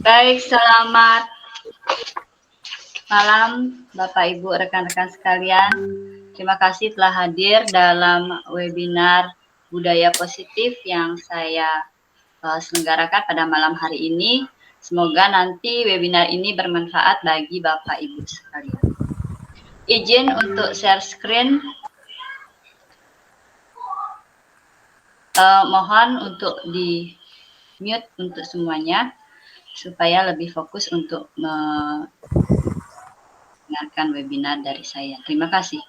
Baik, selamat malam Bapak Ibu rekan-rekan sekalian. Terima kasih telah hadir dalam webinar Budaya Positif yang saya selenggarakan pada malam hari ini. Semoga nanti webinar ini bermanfaat bagi Bapak Ibu sekalian. Izin untuk share screen. Mohon untuk di mute untuk semuanya supaya lebih fokus untuk mendengarkan webinar dari saya. Terima kasih.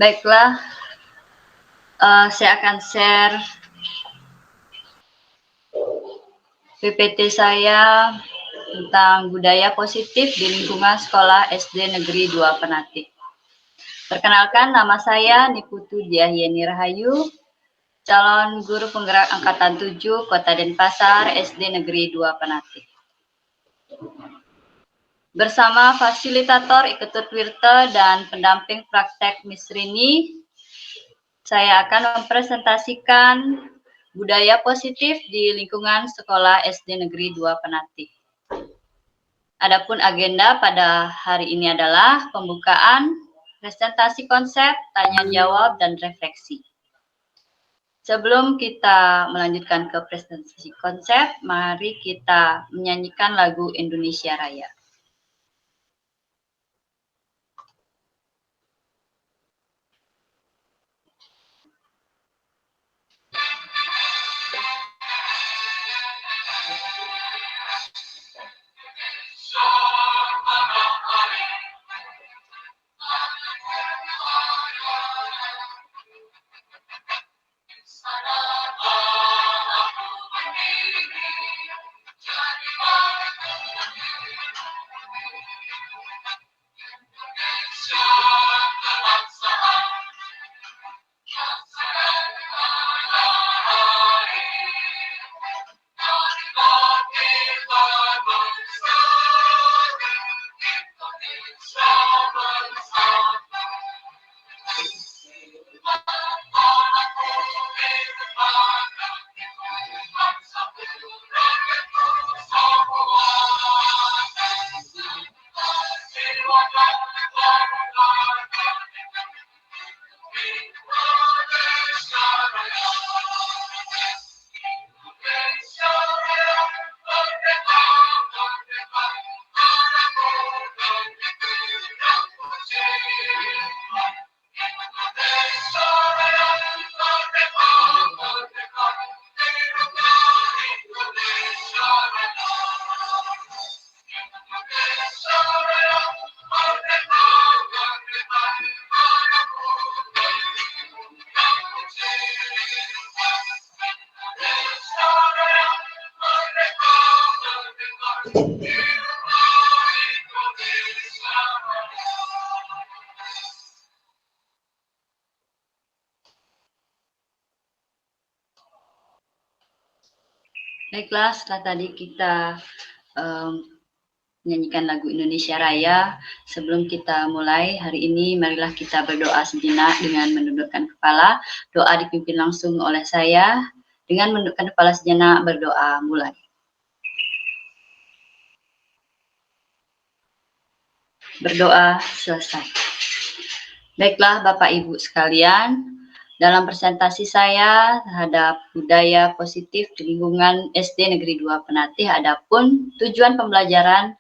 Baiklah, saya akan share PPT saya tentang budaya positif di lingkungan sekolah SD Negeri 2 Penati. Perkenalkan, nama saya Niputu Diahyeni Rahayu, calon guru penggerak Angkatan 7 Kota Denpasar SD Negeri 2 Penati. Bersama fasilitator Iketut Wirte dan pendamping praktek Miss Rini, saya akan mempresentasikan budaya positif di lingkungan sekolah SD Negeri 2 Penati. Adapun agenda pada hari ini adalah pembukaan, presentasi konsep, tanya jawab, dan refleksi. Sebelum kita melanjutkan ke presentasi konsep, mari kita menyanyikan lagu Indonesia Raya. Baiklah, setelah tadi kita menyanyikan lagu Indonesia Raya, sebelum kita mulai hari ini, marilah kita berdoa sejenak dengan menundukkan kepala. Doa dipimpin langsung oleh saya. Dengan menundukkan kepala sejenak, berdoa mulai. Berdoa selesai. Baiklah Bapak Ibu sekalian, dalam presentasi saya terhadap budaya positif di lingkungan SD Negeri 2 Penatih, adapun tujuan pembelajaran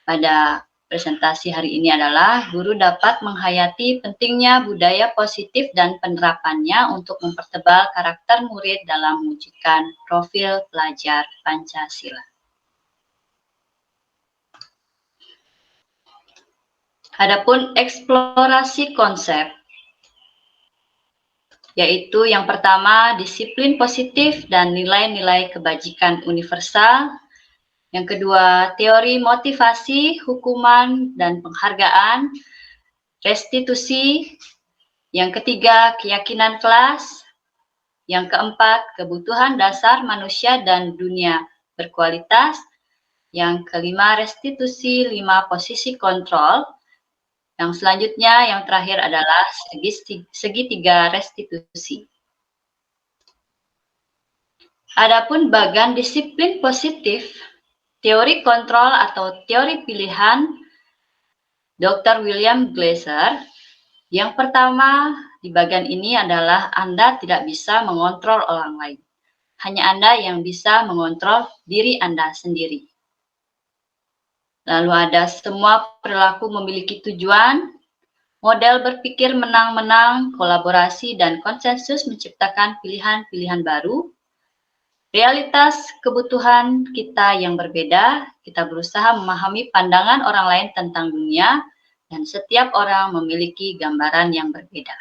pada presentasi hari ini adalah guru dapat menghayati pentingnya budaya positif dan penerapannya untuk mempertebal karakter murid dalam mewujudkan profil pelajar Pancasila. Adapun eksplorasi konsep, yaitu yang pertama disiplin positif dan nilai-nilai kebajikan universal. Yang kedua, teori motivasi, hukuman, dan penghargaan, restitusi. Yang ketiga, keyakinan kelas. Yang keempat, kebutuhan dasar manusia dan dunia berkualitas. Yang kelima, restitusi 5 posisi kontrol. Yang selanjutnya, yang terakhir adalah segitiga restitusi. Adapun bagan disiplin positif, teori kontrol atau teori pilihan Dr. William Glasser, yang pertama di bagian ini adalah Anda tidak bisa mengontrol orang lain. Hanya Anda yang bisa mengontrol diri Anda sendiri. Lalu ada semua perilaku memiliki tujuan, model berpikir menang-menang, kolaborasi, dan konsensus menciptakan pilihan-pilihan baru. Realitas kebutuhan kita yang berbeda, kita berusaha memahami pandangan orang lain tentang dunia, dan setiap orang memiliki gambaran yang berbeda.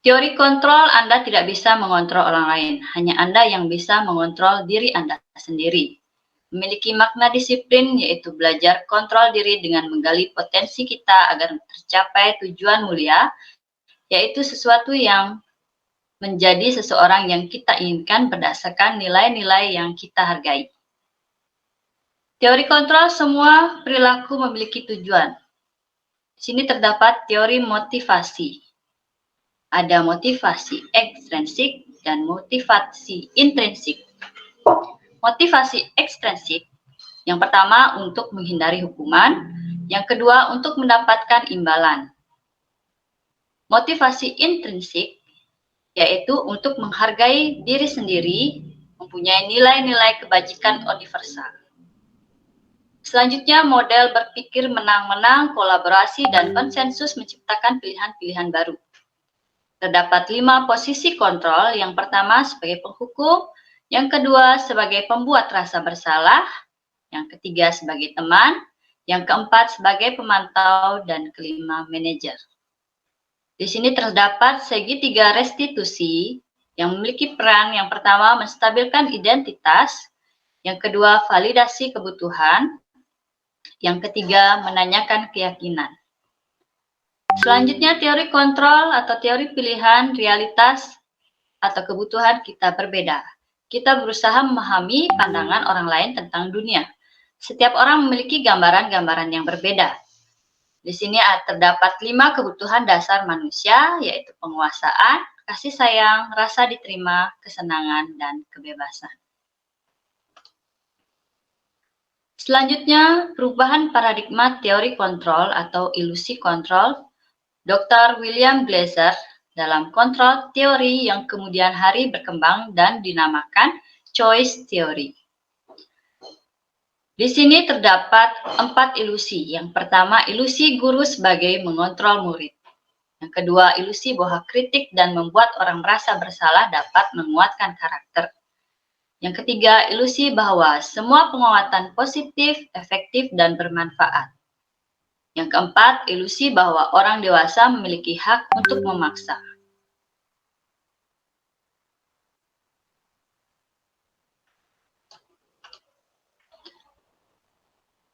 Teori kontrol, Anda tidak bisa mengontrol orang lain, hanya Anda yang bisa mengontrol diri Anda sendiri. Memiliki makna disiplin, yaitu belajar kontrol diri dengan menggali potensi kita agar tercapai tujuan mulia, yaitu sesuatu yang menjadi seseorang yang kita inginkan berdasarkan nilai-nilai yang kita hargai. Teori kontrol, semua perilaku memiliki tujuan. Di sini terdapat teori motivasi. Ada motivasi ekstrinsik dan motivasi intrinsik. Motivasi ekstrinsik, yang pertama untuk menghindari hukuman, yang kedua untuk mendapatkan imbalan. Motivasi intrinsik, yaitu untuk menghargai diri sendiri, mempunyai nilai-nilai kebajikan universal. Selanjutnya, model berpikir menang-menang, kolaborasi, dan konsensus menciptakan pilihan-pilihan baru. Terdapat 5 posisi kontrol, yang pertama sebagai penghukum, yang kedua sebagai pembuat rasa bersalah, yang ketiga sebagai teman, yang keempat sebagai pemantau, dan kelima manajer. Di sini terdapat segitiga restitusi yang memiliki peran yang pertama menstabilkan identitas, yang kedua validasi kebutuhan, yang ketiga menanyakan keyakinan. Selanjutnya, teori kontrol atau teori pilihan realitas atau kebutuhan kita berbeda. Kita berusaha memahami pandangan orang lain tentang dunia. Setiap orang memiliki gambaran-gambaran yang berbeda. Di sini terdapat 5 kebutuhan dasar manusia, yaitu penguasaan, kasih sayang, rasa diterima, kesenangan, dan kebebasan. Selanjutnya, perubahan paradigma teori kontrol atau ilusi kontrol. Dr. William Glasser dalam kontrol teori yang kemudian hari berkembang dan dinamakan choice theory. Di sini terdapat 4 ilusi. Yang pertama, ilusi guru sebagai mengontrol murid. Yang kedua, ilusi bahwa kritik dan membuat orang merasa bersalah dapat menguatkan karakter. Yang ketiga, ilusi bahwa semua penguatan positif, efektif, dan bermanfaat. Yang keempat, ilusi bahwa orang dewasa memiliki hak untuk memaksa.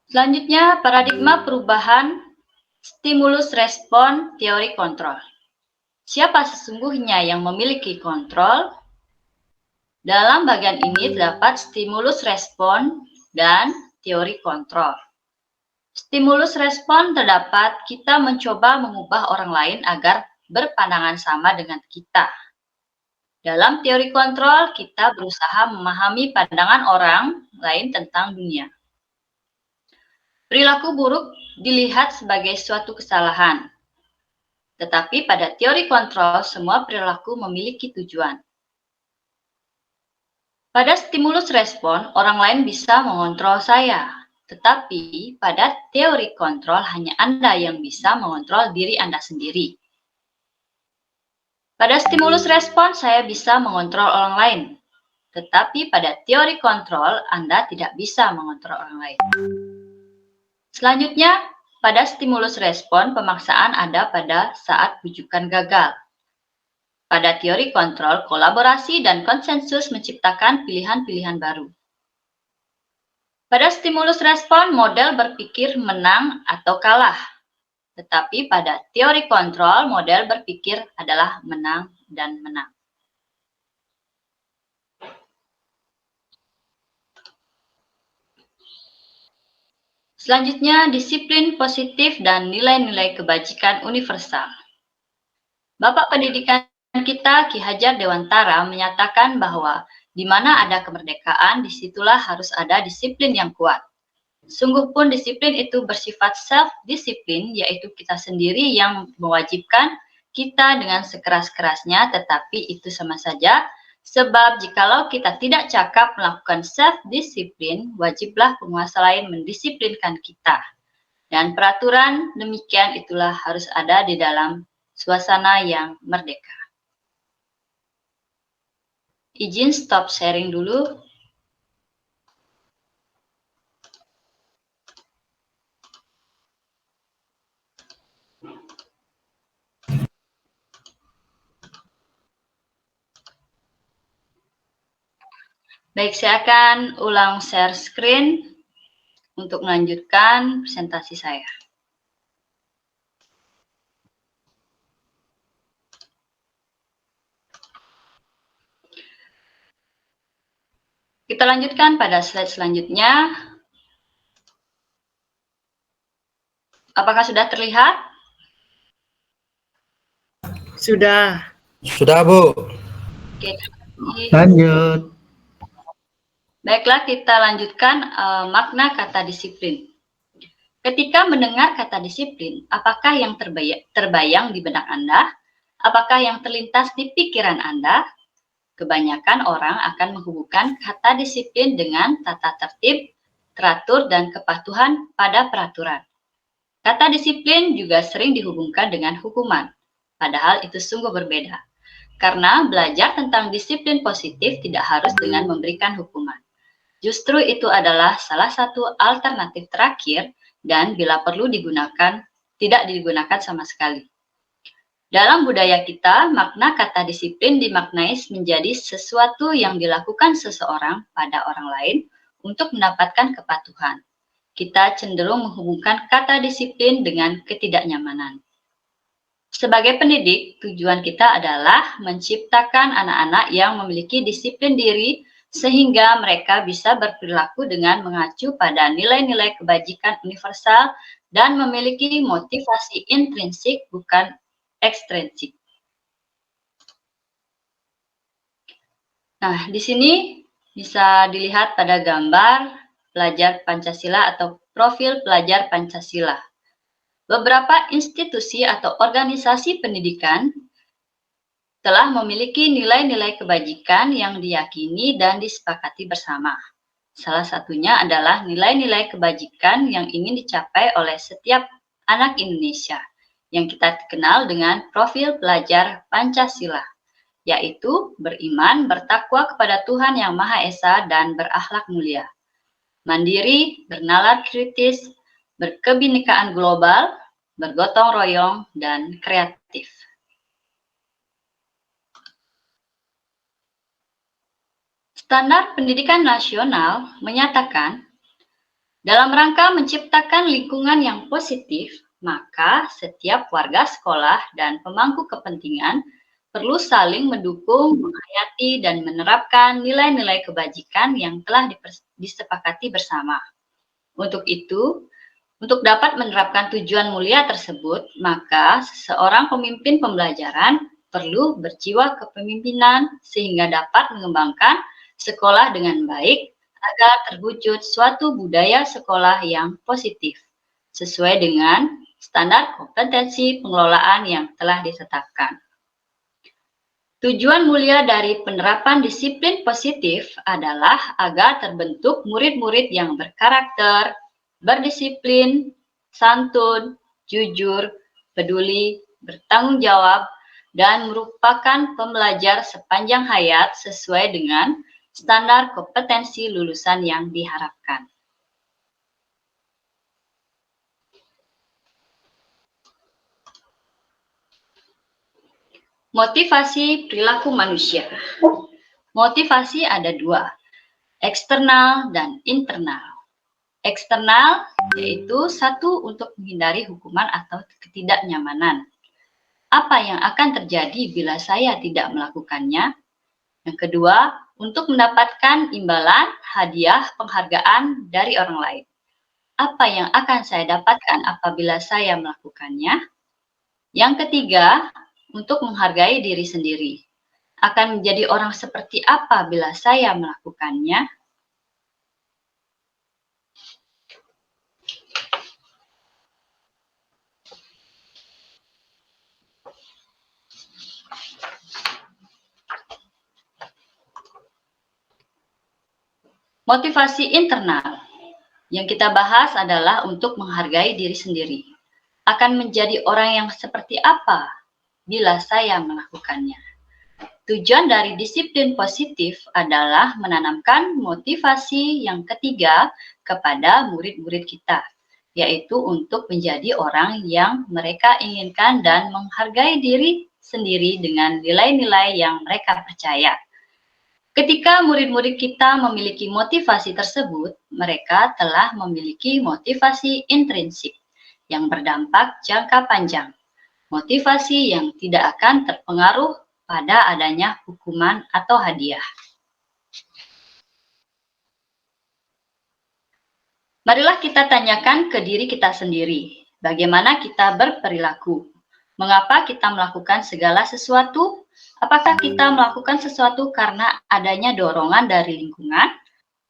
Selanjutnya, paradigma perubahan stimulus respon teori kontrol. Siapa sesungguhnya yang memiliki kontrol? Dalam bagian ini terdapat stimulus respon dan teori kontrol. Stimulus respon terdapat kita mencoba mengubah orang lain agar berpandangan sama dengan kita. Dalam teori kontrol, kita berusaha memahami pandangan orang lain tentang dunia. Perilaku buruk dilihat sebagai suatu kesalahan. Tetapi pada teori kontrol, semua perilaku memiliki tujuan. Pada stimulus respon, orang lain bisa mengontrol saya. Tetapi pada teori kontrol, hanya Anda yang bisa mengontrol diri Anda sendiri. Pada stimulus respon, saya bisa mengontrol orang lain. Tetapi pada teori kontrol, Anda tidak bisa mengontrol orang lain. Selanjutnya, pada stimulus respon, pemaksaan ada pada saat bujukan gagal. Pada teori kontrol, kolaborasi dan konsensus menciptakan pilihan-pilihan baru. Pada stimulus respon, model berpikir menang atau kalah. Tetapi pada teori kontrol, model berpikir adalah menang dan menang. Selanjutnya, disiplin positif dan nilai-nilai kebajikan universal. Bapak Pendidikan kita, Ki Hajar Dewantara, menyatakan bahwa di mana ada kemerdekaan, disitulah harus ada disiplin yang kuat. Sungguh pun disiplin itu bersifat self-disiplin, yaitu kita sendiri yang mewajibkan kita dengan sekeras-kerasnya, tetapi itu sama saja, sebab jikalau kita tidak cakap melakukan self-disiplin, wajiblah penguasa lain mendisiplinkan kita. Dan peraturan demikian itulah harus ada di dalam suasana yang merdeka. Izin stop sharing dulu. Baik, saya akan ulang share screen untuk melanjutkan presentasi saya. Kita lanjutkan pada slide selanjutnya. Apakah sudah terlihat? Sudah. Sudah, Bu. Oke, Lanjut. baiklah, kita lanjutkan makna kata disiplin. Ketika mendengar kata disiplin, apakah yang terbayang di benak Anda? Apakah yang terlintas di pikiran Anda? Kebanyakan orang akan menghubungkan kata disiplin dengan tata tertib, teratur, dan kepatuhan pada peraturan. Kata disiplin juga sering dihubungkan dengan hukuman, padahal itu sungguh berbeda. Karena belajar tentang disiplin positif tidak harus dengan memberikan hukuman. Justru itu adalah salah satu alternatif terakhir dan bila perlu tidak digunakan sama sekali. Dalam budaya kita, makna kata disiplin dimaknai menjadi sesuatu yang dilakukan seseorang pada orang lain untuk mendapatkan kepatuhan. Kita cenderung menghubungkan kata disiplin dengan ketidaknyamanan. Sebagai pendidik, tujuan kita adalah menciptakan anak-anak yang memiliki disiplin diri sehingga mereka bisa berperilaku dengan mengacu pada nilai-nilai kebajikan universal dan memiliki motivasi intrinsik bukan ekstrinsik. Nah, di sini bisa dilihat pada gambar pelajar Pancasila atau profil pelajar Pancasila. Beberapa institusi atau organisasi pendidikan telah memiliki nilai-nilai kebajikan yang diyakini dan disepakati bersama. Salah satunya adalah nilai-nilai kebajikan yang ingin dicapai oleh setiap anak Indonesia, yang kita kenal dengan profil pelajar Pancasila, yaitu beriman, bertakwa kepada Tuhan Yang Maha Esa, dan berakhlak mulia. Mandiri, bernalar kritis, berkebinekaan global, bergotong royong, dan kreatif. Standar Pendidikan Nasional menyatakan, dalam rangka menciptakan lingkungan yang positif, maka setiap warga sekolah dan pemangku kepentingan perlu saling mendukung, menghayati, dan menerapkan nilai-nilai kebajikan yang telah disepakati bersama. Untuk itu, untuk dapat menerapkan tujuan mulia tersebut, maka seorang pemimpin pembelajaran perlu berjiwa kepemimpinan sehingga dapat mengembangkan sekolah dengan baik agar terwujud suatu budaya sekolah yang positif, sesuai dengan standar kompetensi pengelolaan yang telah ditetapkan. Tujuan mulia dari penerapan disiplin positif adalah agar terbentuk murid-murid yang berkarakter, berdisiplin, santun, jujur, peduli, bertanggung jawab, dan merupakan pembelajar sepanjang hayat sesuai dengan standar kompetensi lulusan yang diharapkan. Motivasi perilaku manusia. Motivasi ada dua, eksternal dan internal. Eksternal yaitu satu, untuk menghindari hukuman atau ketidaknyamanan. Apa yang akan terjadi bila saya tidak melakukannya? Yang kedua, untuk mendapatkan imbalan, hadiah, penghargaan dari orang lain. apa yang akan saya dapatkan apabila saya melakukannya. Yang ketiga, untuk menghargai diri sendiri. Akan menjadi orang seperti apa bila saya melakukannya? Motivasi internal yang kita bahas adalah untuk menghargai diri sendiri. Akan menjadi orang yang seperti apa bila saya melakukannya? Tujuan dari disiplin positif adalah menanamkan motivasi yang ketiga kepada murid-murid kita, yaitu untuk menjadi orang yang mereka inginkan dan menghargai diri sendiri dengan nilai-nilai yang mereka percaya. Ketika murid-murid kita memiliki motivasi tersebut, mereka telah memiliki motivasi intrinsik yang berdampak jangka panjang. Motivasi yang tidak akan terpengaruh pada adanya hukuman atau hadiah. Marilah kita tanyakan ke diri kita sendiri, bagaimana kita berperilaku? Mengapa kita melakukan segala sesuatu? Apakah kita melakukan sesuatu karena adanya dorongan dari lingkungan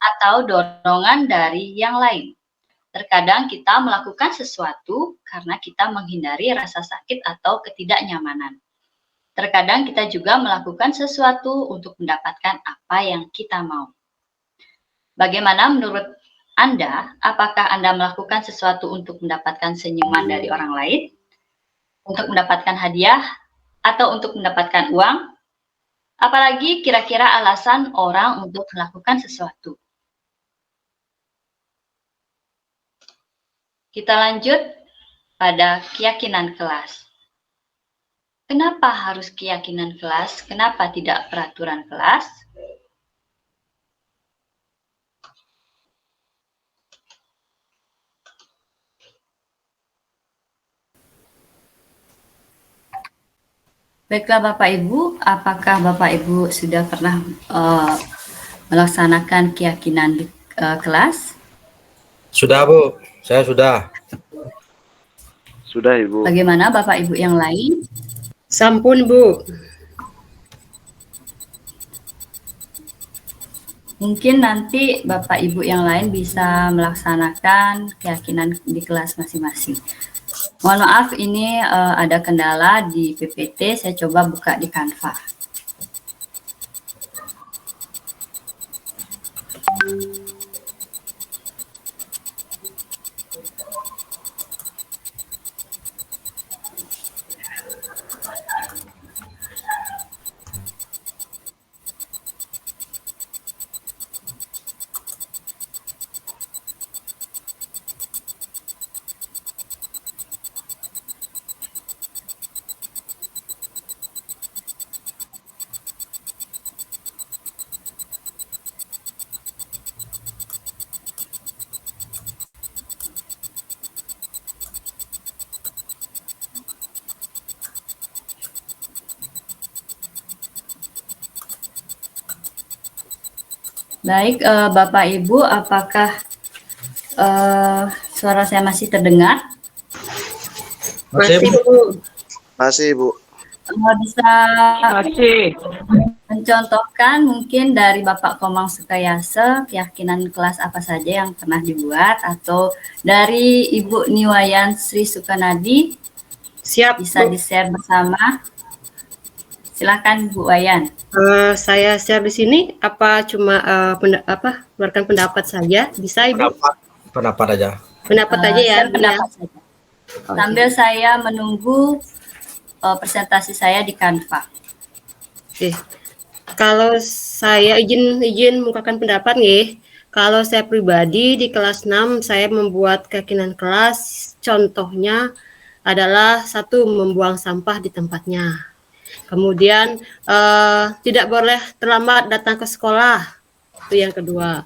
atau dorongan dari yang lain? Terkadang kita melakukan sesuatu karena kita menghindari rasa sakit atau ketidaknyamanan. Terkadang kita juga melakukan sesuatu untuk mendapatkan apa yang kita mau. Bagaimana menurut Anda? Apakah Anda melakukan sesuatu untuk mendapatkan senyuman dari orang lain? Untuk mendapatkan hadiah? Atau untuk mendapatkan uang? Apalagi kira-kira alasan orang untuk melakukan sesuatu. Kita lanjut pada keyakinan kelas. Kenapa harus keyakinan kelas? Kenapa tidak peraturan kelas? Baiklah Bapak Ibu, apakah Bapak Ibu sudah pernah melaksanakan keyakinan di kelas? Sudah Bu, saya sudah. Sudah Ibu. Bagaimana Bapak Ibu yang lain? Sampun Bu. Mungkin nanti Bapak Ibu yang lain bisa melaksanakan keyakinan di kelas masing-masing. Mohon maaf, ini ada kendala di PPT, saya coba buka di Canva. Baik, Bapak Ibu, apakah suara saya masih terdengar? Masih Bu. Masih Bu. Bisa Masih. mencontohkan mungkin dari Bapak Komang Sukayase, keyakinan kelas apa saja yang pernah dibuat, atau dari Ibu Niwayan Sri Sukanadi, Siap bisa Bu. di-share bersama. Silakan Bu Wayan. Saya share di sini apa cuma keluarkan pendapat saja? Bisa Ibu? Pendapat aja. Pendapat aja ya. Share pendapat saja. Sambil saya menunggu presentasi saya di Canva. Oke. Kalau saya izin mengungkapkan pendapat nih. Kalau saya pribadi di kelas 6 saya membuat keyakinan kelas, contohnya adalah satu, membuang sampah di tempatnya. Kemudian tidak boleh terlambat datang ke sekolah. Itu yang kedua.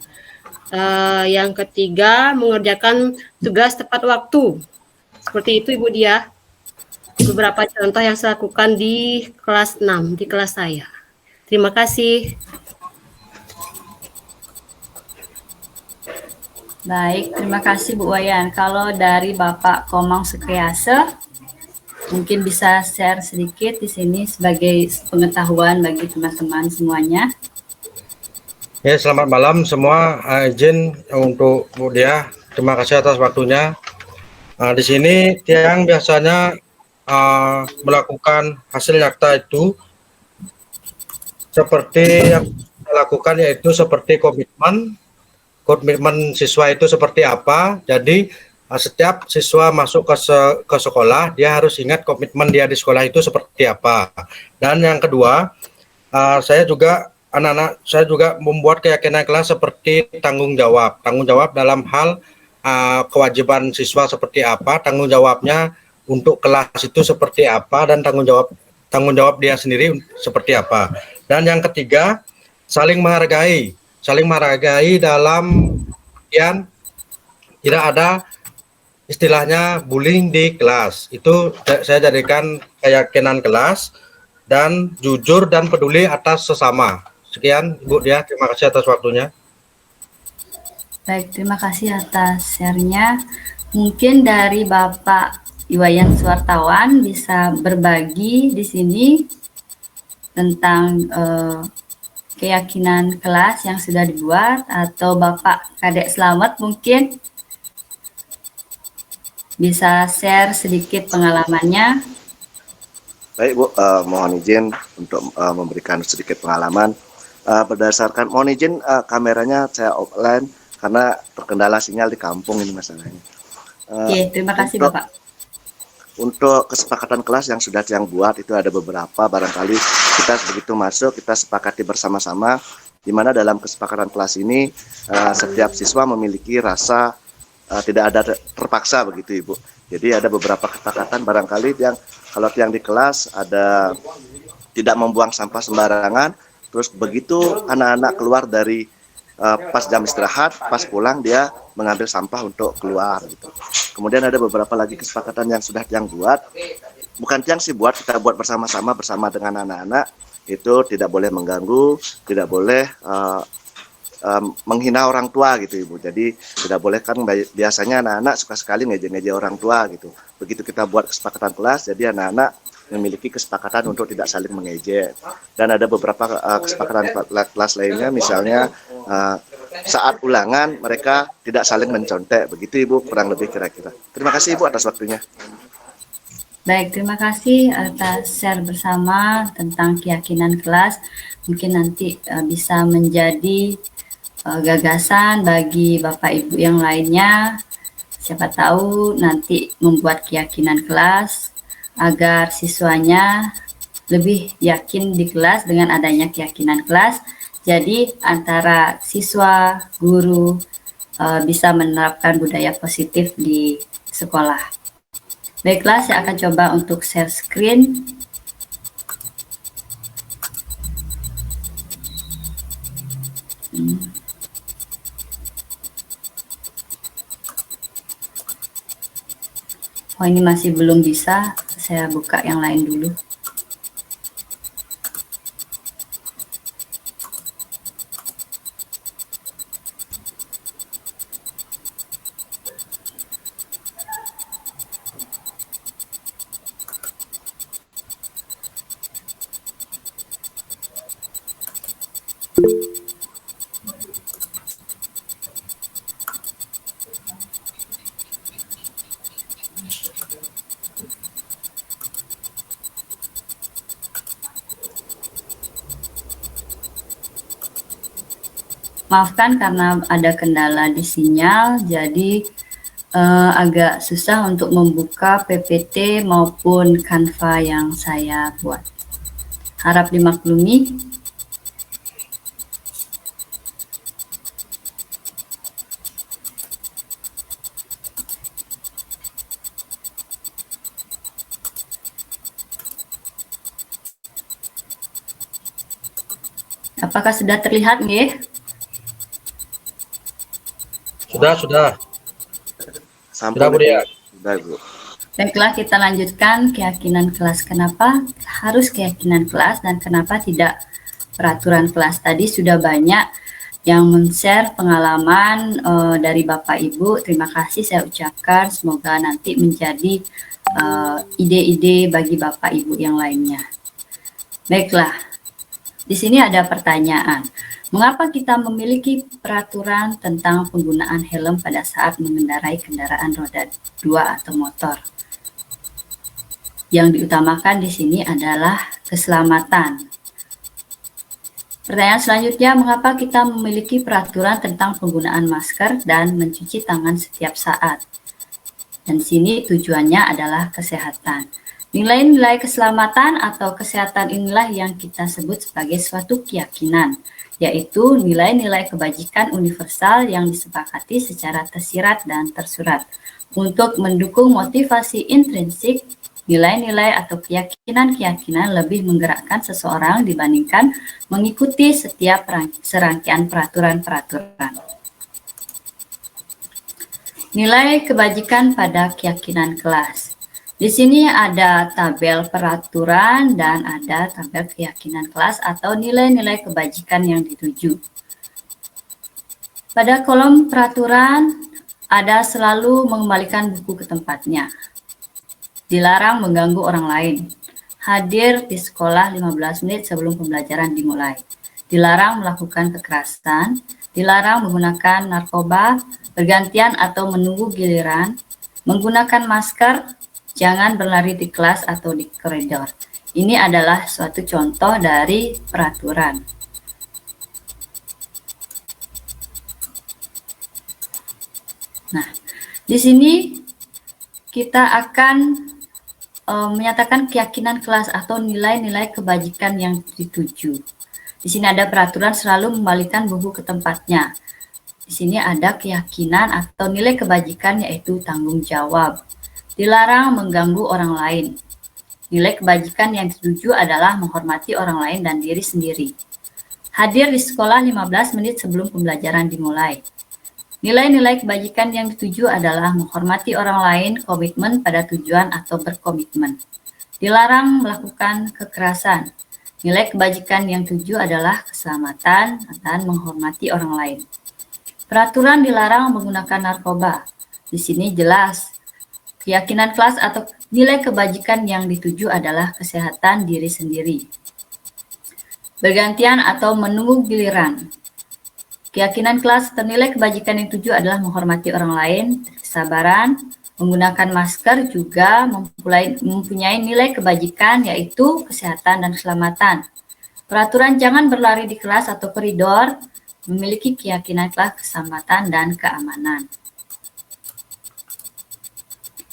Yang ketiga, mengerjakan tugas tepat waktu. Seperti itu Ibu Dia. Beberapa contoh yang saya lakukan di kelas 6, di kelas saya. Terima kasih. Baik, terima kasih Bu Wayan. Kalau dari Bapak Komang Sukiyase, mungkin bisa share sedikit di sini sebagai pengetahuan bagi teman-teman semuanya. Ya, selamat malam semua. Izin untuk Bu Dia, terima kasih atas waktunya. Di sini Tiang biasanya melakukan hasil nyata itu seperti yang kita lakukan, yaitu seperti komitmen siswa itu seperti apa. Jadi setiap siswa masuk ke sekolah, dia harus ingat komitmen dia di sekolah itu seperti apa. Dan yang kedua, saya juga membuat keyakinan kelas seperti tanggung jawab dalam hal kewajiban siswa seperti apa, tanggung jawabnya untuk kelas itu seperti apa, dan tanggung jawab dia sendiri seperti apa. Dan yang ketiga, saling menghargai dalam artian tidak ada istilahnya bullying di kelas. Itu saya jadikan keyakinan kelas, dan jujur dan peduli atas sesama. Sekian Ibu Dia, terima kasih atas waktunya. Baik, terima kasih atas share-nya. Mungkin dari Bapak Iwayan Suwartawan bisa berbagi di sini tentang keyakinan kelas yang sudah dibuat, atau Bapak Kadek Slamet mungkin bisa share sedikit pengalamannya. Baik Bu, mohon izin untuk memberikan sedikit pengalaman. Berdasarkan, mohon izin kameranya saya offline karena terkendala sinyal di kampung ini masalahnya. Oke, terima kasih Bapak. Untuk kesepakatan kelas yang sudah Tiang buat itu ada beberapa, barangkali kita begitu masuk kita sepakati bersama-sama, di mana dalam kesepakatan kelas ini setiap siswa memiliki rasa tidak ada terpaksa begitu Ibu. Jadi ada beberapa kesepakatan, barangkali yang kalau Tiang di kelas ada tidak membuang sampah sembarangan, terus begitu anak-anak keluar dari pas jam istirahat, pas pulang dia mengambil sampah untuk keluar gitu. Kemudian ada beberapa lagi kesepakatan yang sudah Tiang buat, bukan Tiang sih buat, kita buat bersama-sama bersama dengan anak-anak, itu tidak boleh mengganggu, tidak boleh menghina orang tua gitu Ibu. Jadi tidak boleh, kan biasanya anak-anak suka sekali ngejek-ngejek orang tua gitu. Begitu kita buat kesepakatan kelas, jadi anak-anak memiliki kesepakatan untuk tidak saling mengejek. Dan ada beberapa kesepakatan kelas lainnya, misalnya saat ulangan mereka tidak saling mencontek, begitu Ibu, kurang lebih kira-kira. Terima kasih Ibu atas waktunya. Baik, terima kasih atas share bersama tentang keyakinan kelas. Mungkin nanti bisa menjadi gagasan bagi Bapak Ibu yang lainnya. Siapa tahu nanti membuat keyakinan kelas agar siswanya lebih yakin di kelas dengan adanya keyakinan kelas. Jadi antara siswa, guru bisa menerapkan budaya positif di sekolah. Baiklah, saya akan coba untuk share screen. Oh, ini masih belum bisa. Saya buka yang lain dulu. Maafkan karena ada kendala di sinyal, jadi agak susah untuk membuka PPT maupun Canva yang saya buat. Harap dimaklumi. Apakah sudah terlihat, nggih? Sudah. Sampai Bu Dia. Sudah Bu. Baiklah, kita lanjutkan keyakinan kelas. Kenapa harus keyakinan kelas dan kenapa tidak peraturan kelas? Tadi sudah banyak yang men-share pengalaman dari Bapak Ibu. Terima kasih saya ucapkan, semoga nanti menjadi ide-ide bagi Bapak Ibu yang lainnya. Baiklah, di sini ada pertanyaan. Mengapa kita memiliki peraturan tentang penggunaan helm pada saat mengendarai kendaraan roda 2 atau motor? Yang diutamakan di sini adalah keselamatan. Pertanyaan selanjutnya, mengapa kita memiliki peraturan tentang penggunaan masker dan mencuci tangan setiap saat? Dan di sini tujuannya adalah kesehatan. Nilai-nilai keselamatan atau kesehatan inilah yang kita sebut sebagai suatu keyakinan, yaitu nilai-nilai kebajikan universal yang disepakati secara tersirat dan tersurat. Untuk mendukung motivasi intrinsik, nilai-nilai atau keyakinan-keyakinan lebih menggerakkan seseorang dibandingkan mengikuti setiap serangkaian peraturan-peraturan. Nilai kebajikan pada keyakinan kelas. Di sini ada tabel peraturan dan ada tabel keyakinan kelas atau nilai-nilai kebajikan yang dituju. Pada kolom peraturan ada selalu mengembalikan buku ke tempatnya. Dilarang mengganggu orang lain. Hadir di sekolah 15 menit sebelum pembelajaran dimulai. Dilarang melakukan kekerasan. Dilarang menggunakan narkoba, bergantian atau menunggu giliran. Menggunakan masker. Jangan berlari di kelas atau di koridor. Ini adalah suatu contoh dari peraturan. Nah, di sini kita akan menyatakan keyakinan kelas atau nilai-nilai kebajikan yang dituju. Di sini ada peraturan selalu membalikan buku ke tempatnya. Di sini ada keyakinan atau nilai kebajikan yaitu tanggung jawab. Dilarang mengganggu orang lain. Nilai kebajikan yang dituju adalah menghormati orang lain dan diri sendiri. Hadir di sekolah 15 menit sebelum pembelajaran dimulai. Nilai-nilai kebajikan yang dituju adalah menghormati orang lain, komitmen pada tujuan atau berkomitmen. Dilarang melakukan kekerasan. Nilai kebajikan yang dituju adalah keselamatan dan menghormati orang lain. Peraturan dilarang menggunakan narkoba. Di sini jelas. Keyakinan kelas atau nilai kebajikan yang dituju adalah kesehatan diri sendiri. Bergantian atau menunggu giliran. Keyakinan kelas atau nilai kebajikan yang dituju adalah menghormati orang lain, kesabaran, menggunakan masker juga mempunyai nilai kebajikan yaitu kesehatan dan keselamatan. Peraturan jangan berlari di kelas atau koridor memiliki keyakinan kelas keselamatan dan keamanan.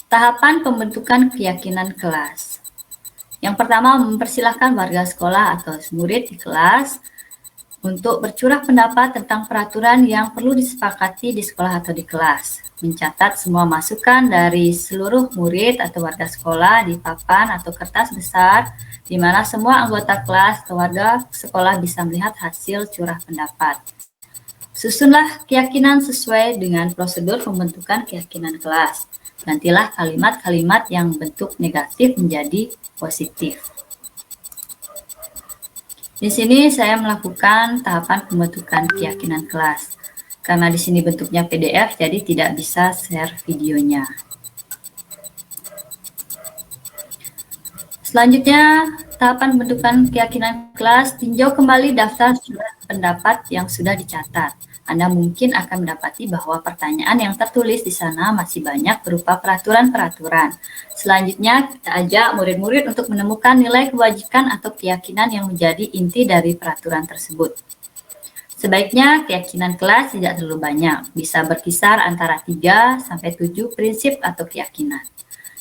Tahapan pembentukan keyakinan kelas. Yang pertama, mempersilahkan warga sekolah atau murid di kelas untuk bercurah pendapat tentang peraturan yang perlu disepakati di sekolah atau di kelas. Mencatat semua masukan dari seluruh murid atau warga sekolah di papan atau kertas besar, di mana semua anggota kelas atau warga sekolah bisa melihat hasil curah pendapat. Susunlah keyakinan sesuai dengan prosedur pembentukan keyakinan kelas. Gantilah kalimat-kalimat yang bentuk negatif menjadi positif. Di sini saya melakukan tahapan pembentukan keyakinan kelas. Karena di sini bentuknya PDF, jadi tidak bisa share videonya. Selanjutnya, tahapan pembentukan keyakinan kelas, tinjau kembali daftar surat pendapat yang sudah dicatat. Anda mungkin akan mendapati bahwa pertanyaan yang tertulis di sana masih banyak berupa peraturan-peraturan. Selanjutnya, kita ajak murid-murid untuk menemukan nilai kewajiban atau keyakinan yang menjadi inti dari peraturan tersebut. Sebaiknya keyakinan kelas tidak terlalu banyak, bisa berkisar antara 3 sampai 7 prinsip atau keyakinan.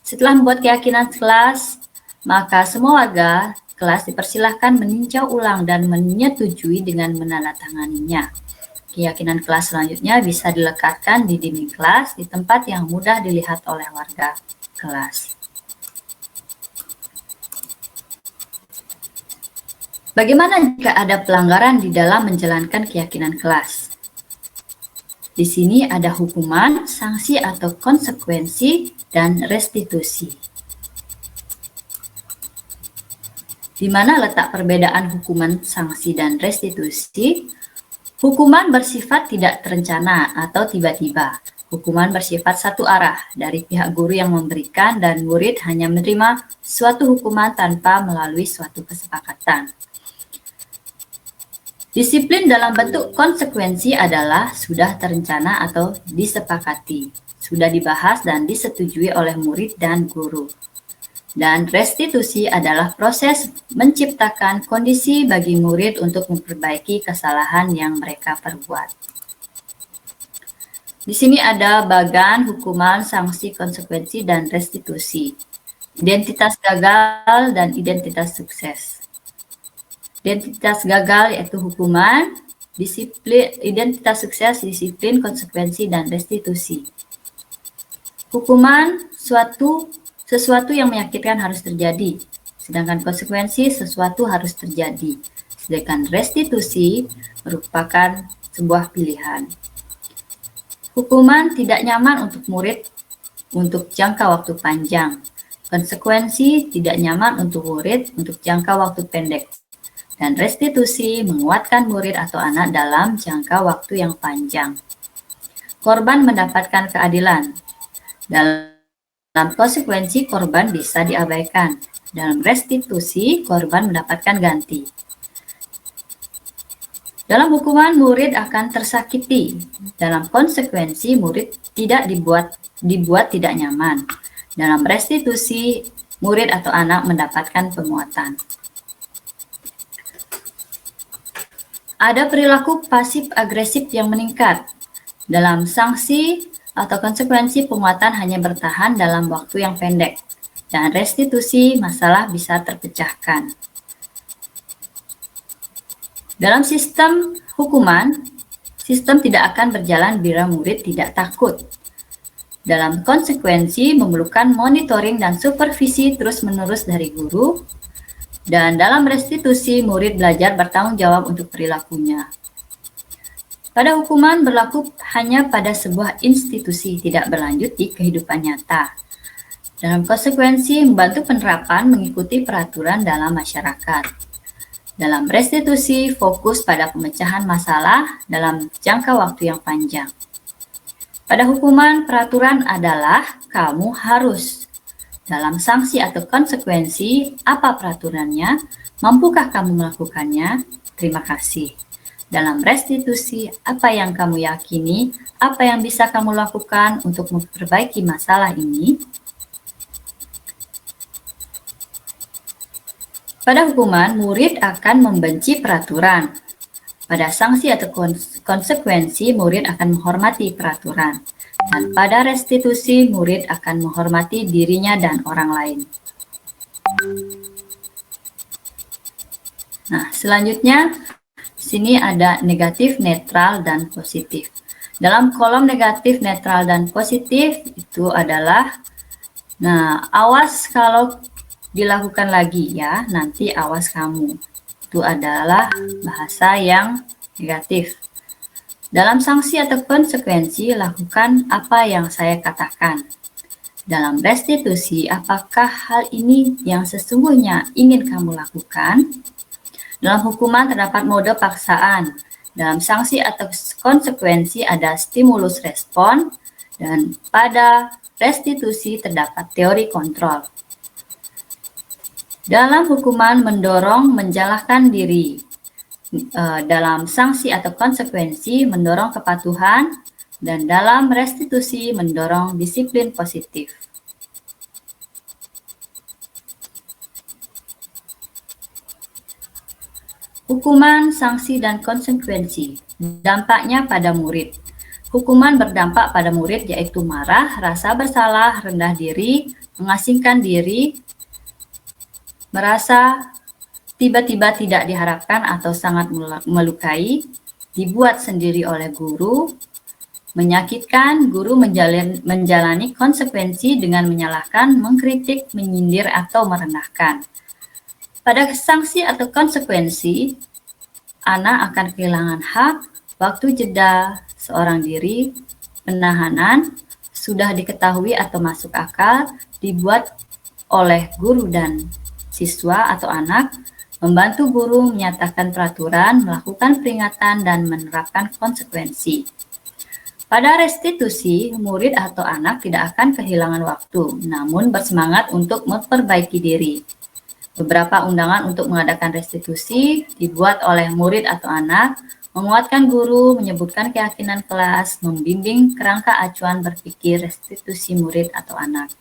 Setelah membuat keyakinan kelas, maka semua warga kelas dipersilahkan meninjau ulang dan menyetujui dengan menandatanganinya. Keyakinan kelas selanjutnya bisa dilekatkan di dinding kelas di tempat yang mudah dilihat oleh warga kelas. Bagaimana jika ada pelanggaran di dalam menjalankan keyakinan kelas? Di sini ada hukuman, sanksi atau konsekuensi, dan restitusi. Di mana letak perbedaan hukuman, sanksi, dan restitusi? Hukuman bersifat tidak terencana atau tiba-tiba. Hukuman bersifat satu arah dari pihak guru yang memberikan dan murid hanya menerima suatu hukuman tanpa melalui suatu kesepakatan. Disiplin dalam bentuk konsekuensi adalah sudah terencana atau disepakati, sudah dibahas dan disetujui oleh murid dan guru. Dan restitusi adalah proses menciptakan kondisi bagi murid untuk memperbaiki kesalahan yang mereka perbuat. Di sini ada bagan, hukuman, sanksi, konsekuensi, dan restitusi. Identitas gagal dan identitas sukses. Identitas gagal yaitu hukuman, disiplin, identitas sukses, disiplin, konsekuensi, dan restitusi. Hukuman sesuatu yang menyakitkan harus terjadi, sedangkan konsekuensi sesuatu harus terjadi. Sedangkan restitusi merupakan sebuah pilihan. Hukuman tidak nyaman untuk murid untuk jangka waktu panjang. Konsekuensi tidak nyaman untuk murid untuk jangka waktu pendek. Dan restitusi menguatkan murid atau anak dalam jangka waktu yang panjang. Korban mendapatkan keadilan. Dalam konsekuensi, korban bisa diabaikan. Dalam restitusi, korban mendapatkan ganti. Dalam hukuman, murid akan tersakiti. Dalam konsekuensi, murid tidak dibuat tidak nyaman. Dalam restitusi, murid atau anak mendapatkan penguatan. Ada perilaku pasif agresif yang meningkat. Dalam sanksi atau konsekuensi, penguatan hanya bertahan dalam waktu yang pendek. Dan restitusi, masalah bisa terpecahkan. Dalam sistem hukuman, sistem tidak akan berjalan bila murid tidak takut. Dalam konsekuensi, memerlukan monitoring dan supervisi terus-menerus dari guru. Dan dalam restitusi, murid belajar bertanggung jawab untuk perilakunya. Pada hukuman berlaku hanya pada sebuah institusi, tidak berlanjut di kehidupan nyata. Dalam konsekuensi, membantu penerapan mengikuti peraturan dalam masyarakat. Dalam restitusi, fokus pada pemecahan masalah dalam jangka waktu yang panjang. Pada hukuman, peraturan adalah kamu harus. Dalam sanksi atau konsekuensi, apa peraturannya? Mampukah kamu melakukannya? Terima kasih. Dalam restitusi, apa yang kamu yakini? Apa yang bisa kamu lakukan untuk memperbaiki masalah ini? Pada hukuman, murid akan membenci peraturan. Pada sanksi atau konsekuensi, murid akan menghormati peraturan. Dan pada restitusi, murid akan menghormati dirinya dan orang lain. Nah, selanjutnya, di sini ada negatif, netral, dan positif. Dalam kolom negatif, netral, dan positif, itu adalah, awas kalau dilakukan lagi ya, nanti awas kamu. Itu adalah bahasa yang negatif. Dalam sanksi atau konsekuensi, lakukan apa yang saya katakan. Dalam restitusi, apakah hal ini yang sesungguhnya ingin kamu lakukan? Dalam hukuman terdapat mode paksaan. Dalam sanksi atau konsekuensi ada stimulus respon, dan pada restitusi terdapat teori kontrol. Dalam hukuman mendorong menjalahkan diri. Dalam sanksi atau konsekuensi mendorong kepatuhan, dan dalam restitusi mendorong disiplin positif. Hukuman, sanksi, dan konsekuensi. Dampaknya pada murid. Hukuman berdampak pada murid yaitu marah, rasa bersalah, rendah diri, mengasingkan diri, merasa tiba-tiba tidak diharapkan atau sangat melukai, dibuat sendiri oleh guru, menyakitkan, guru menjalani konsekuensi dengan menyalahkan, mengkritik, menyindir, atau merendahkan. Pada sanksi atau konsekuensi, anak akan kehilangan hak, waktu jeda seorang diri, penahanan, sudah diketahui atau masuk akal, dibuat oleh guru dan siswa atau anak, membantu guru menyatakan peraturan, melakukan peringatan, dan menerapkan konsekuensi. Pada restitusi, murid atau anak tidak akan kehilangan waktu, namun bersemangat untuk memperbaiki diri. Beberapa undangan untuk mengadakan restitusi dibuat oleh murid atau anak, menguatkan guru, menyebutkan keyakinan kelas, membimbing kerangka acuan berpikir restitusi murid atau anak.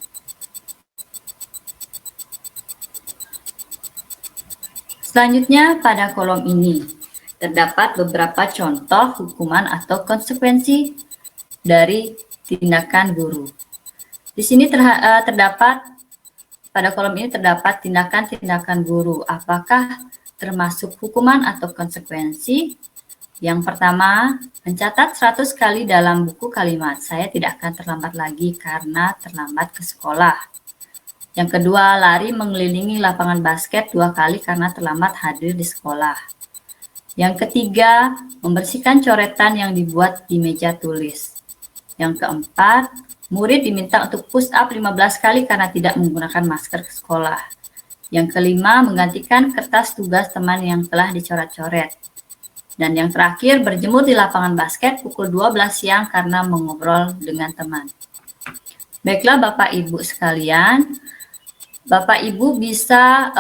Selanjutnya, pada kolom ini terdapat beberapa contoh hukuman atau konsekuensi dari tindakan guru. Di sini terdapat, pada kolom ini terdapat tindakan-tindakan guru. Apakah termasuk hukuman atau konsekuensi? Yang pertama, mencatat 100 kali dalam buku kalimat. Saya tidak akan terlambat lagi karena terlambat ke sekolah. Yang kedua, lari mengelilingi lapangan basket 2 kali karena terlambat hadir di sekolah. Yang ketiga, membersihkan coretan yang dibuat di meja tulis. Yang keempat, murid diminta untuk push up 15 kali karena tidak menggunakan masker ke sekolah. Yang kelima, menggantikan kertas tugas teman yang telah dicoret-coret. Dan yang terakhir, berjemur di lapangan basket pukul 12 siang karena mengobrol dengan teman. Baiklah Bapak Ibu sekalian, Bapak Ibu bisa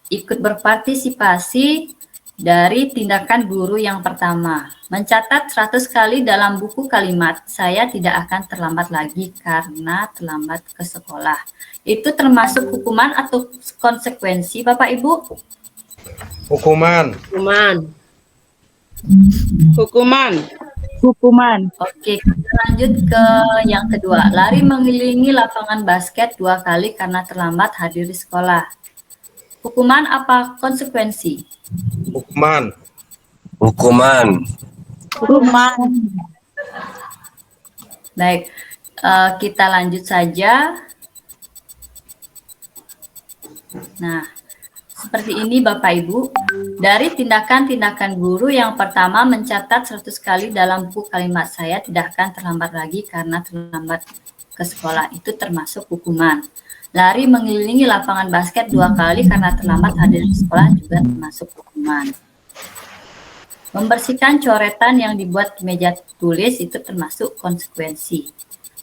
ikut berpartisipasi dari tindakan guru yang pertama, mencatat 100 kali dalam buku kalimat. Saya tidak akan terlambat lagi karena terlambat ke sekolah. Itu termasuk hukuman atau konsekuensi, Bapak Ibu? Hukuman. Hukuman. Oke, kita lanjut ke yang kedua. Lari mengelilingi lapangan basket 2 kali karena terlambat hadir di sekolah. Hukuman apa konsekuensi? Hukuman. Baik, kita lanjut saja. Nah, seperti ini Bapak Ibu. Dari tindakan-tindakan guru yang pertama, mencatat 100 kali dalam buku kalimat. Saya tidak akan terlambat lagi karena terlambat ke sekolah. Itu termasuk hukuman. Lari mengelilingi lapangan basket 2 kali karena terlambat hadir di sekolah juga termasuk hukuman. Membersihkan coretan yang dibuat di meja tulis itu termasuk konsekuensi.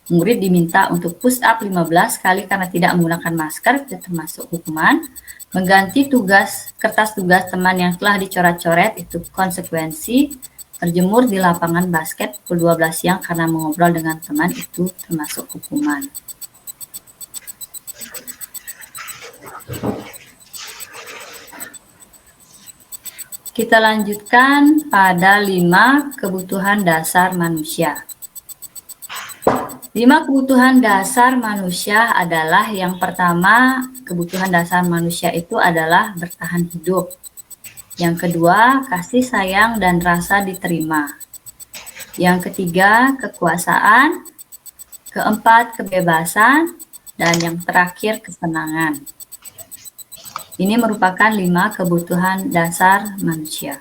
Murid diminta untuk push up 15 kali karena tidak menggunakan masker itu termasuk hukuman. Mengganti kertas tugas teman yang telah dicoret-coret itu konsekuensi. Berjemur di lapangan basket pukul 12 siang karena mengobrol dengan teman itu termasuk hukuman. Kita lanjutkan pada 5 kebutuhan dasar manusia. 5 kebutuhan dasar manusia adalah yang pertama, kebutuhan dasar manusia itu adalah bertahan hidup. Yang kedua, kasih sayang dan rasa diterima. Yang ketiga, kekuasaan. Keempat, kebebasan. Dan yang terakhir, kesenangan. Ini merupakan 5 kebutuhan dasar manusia.